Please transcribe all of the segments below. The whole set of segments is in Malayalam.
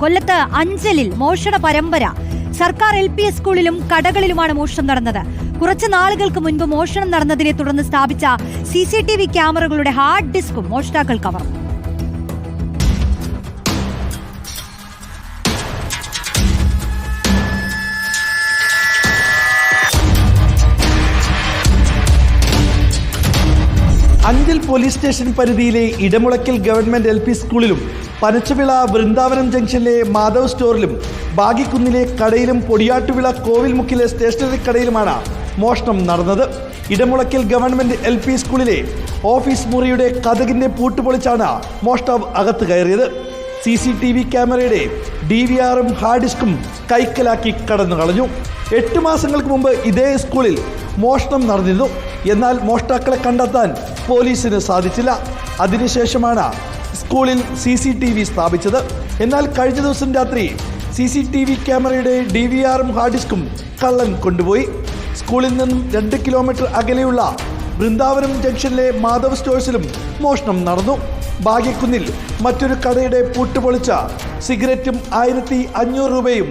കൊല്ലത്ത് അഞ്ചലിൽ മോഷണ പരമ്പര. സർക്കാർ LP സ്കൂളിലും കടകളിലുമാണ് മോഷണം നടന്നത്. കുറച്ച് നാളുകൾക്ക് മുൻപ് മോഷണം നടന്നതിനെ തുടർന്ന് സ്ഥാപിച്ച CCTV ക്യാമറകളുടെ ഹാർഡ് ഡിസ്കും മോഷ്ടാക്കൾ കവർന്നു. അഞ്ചൽ പോലീസ് സ്റ്റേഷൻ പരിധിയിലെ ഇടമുളയ്ക്കൽ ഗവൺമെന്റ് LP സ്കൂളിലും പനച്ചവിള വൃന്ദാവനം ജംഗ്ഷനിലെ മാധവ് സ്റ്റോറിലും ബാഗിക്കുന്നിലെ കടയിലും പൊടിയാട്ടുവിള കോവിൽമുക്കിലെ സ്റ്റേഷനറി കടയിലുമാണ് മോഷണം നടന്നത്. ഇടമുളയ്ക്കൽ ഗവൺമെന്റ് LP സ്കൂളിലെ ഓഫീസ് മുറിയുടെ കതകിന്റെ പൂട്ടുപൊളിച്ചാണ് മോഷ്ടാവ് അകത്ത് കയറിയത്. CCTV ക്യാമറയുടെ DVRും ഹാർഡ് ഡിസ്കും കൈക്കലാക്കി കടന്നു കളഞ്ഞു. 8 മാസങ്ങൾക്ക് മുമ്പ് ഇതേ സ്കൂളിൽ മോഷണം നടന്നിരുന്നു. എന്നാൽ മോഷ്ടാക്കളെ കണ്ടെത്താൻ പോലീസിന് സാധിച്ചില്ല. അതിനുശേഷമാണ് സ്കൂളിൽ CCTV സ്ഥാപിച്ചത്. എന്നാൽ കഴിഞ്ഞ ദിവസം രാത്രി CCTV ക്യാമറയുടെ DVRും ഹാർഡ് ഡിസ്കും കള്ളൻ കൊണ്ടുപോയി. സ്കൂളിൽ നിന്നും 2 കിലോമീറ്റർ അകലെയുള്ള വൃന്ദാവനം ജംഗ്ഷനിലെ മാധവ് സ്റ്റോഴ്സിലും മോഷണം നടന്നു. ഭാഗ്യക്കുന്നിൽ മറ്റൊരു കടയുടെ പൂട്ടുപൊളിച്ച സിഗരറ്റും 1500 രൂപയും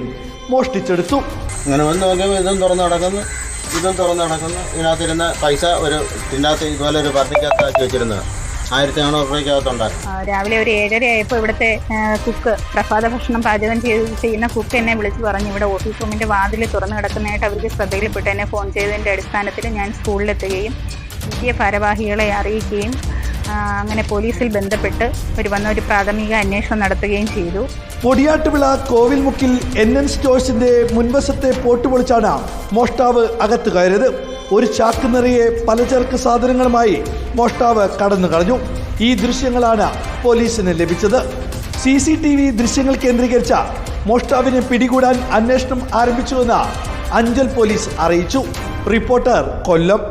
മോഷ്ടിച്ചെടുത്തു. അങ്ങനെ വന്ന് നോക്കിയപ്പോൾ ഇതും തുറന്ന് നടക്കുന്നു. ഇതിനകത്തിരുന്ന പൈസ ഇതിനകത്ത് ഇതുപോലെ ഒരു പർട്ടിക്കകത്താക്കി വെച്ചിരുന്നത് 1500 രൂപയ്ക്കകത്തുണ്ടായിരുന്നു. രാവിലെ ഒരു 7:30 ആയപ്പോൾ ഇവിടുത്തെ കുക്ക് പ്രഭാത ഭക്ഷണം പാചകം ചെയ്യുന്ന കുക്ക് എന്നെ വിളിച്ച് പറഞ്ഞു ഇവിടെ ഓഫീസ് റൂമിൻ്റെ വാതിൽ തുറന്നു കിടക്കുന്നതായിട്ട് അവർക്ക് ശ്രദ്ധയിൽപ്പെട്ട് എന്നെ ഫോൺ ചെയ്തതിൻ്റെ അടിസ്ഥാനത്തിൽ ഞാൻ സ്കൂളിലെത്തുകയും പുതിയ ഭാരവാഹികളെ അറിയിക്കുകയും അങ്ങനെ പോലീസിൽ ബന്ധപ്പെട്ട് ഒരു പ്രാഥമിക അന്വേഷണം നടത്തുകയും ചെയ്തു. പൊടിയാട്ടുവിള കോവിൽമുക്കിൽ NN സ്റ്റോഴ്സിന്റെ മുൻവശത്തെ പോട്ടുപൊളിച്ചാണ് മോഷ്ടാവ് അകത്ത് കയറിയത്. ഒരു ചാക്ക് നിറയെ പലചരക്ക് സാധനങ്ങളുമായി മോഷ്ടാവ് കടന്നു കളഞ്ഞു. ഈ ദൃശ്യങ്ങളാണ് പോലീസിന് ലഭിച്ചത്. CCTV ദൃശ്യങ്ങൾ കേന്ദ്രീകരിച്ച മോഷ്ടാവിനെ പിടികൂടാൻ അന്വേഷണം ആരംഭിച്ചുവെന്ന് അഞ്ചൽ പോലീസ് അറിയിച്ചു. റിപ്പോർട്ടർ, കൊല്ലം.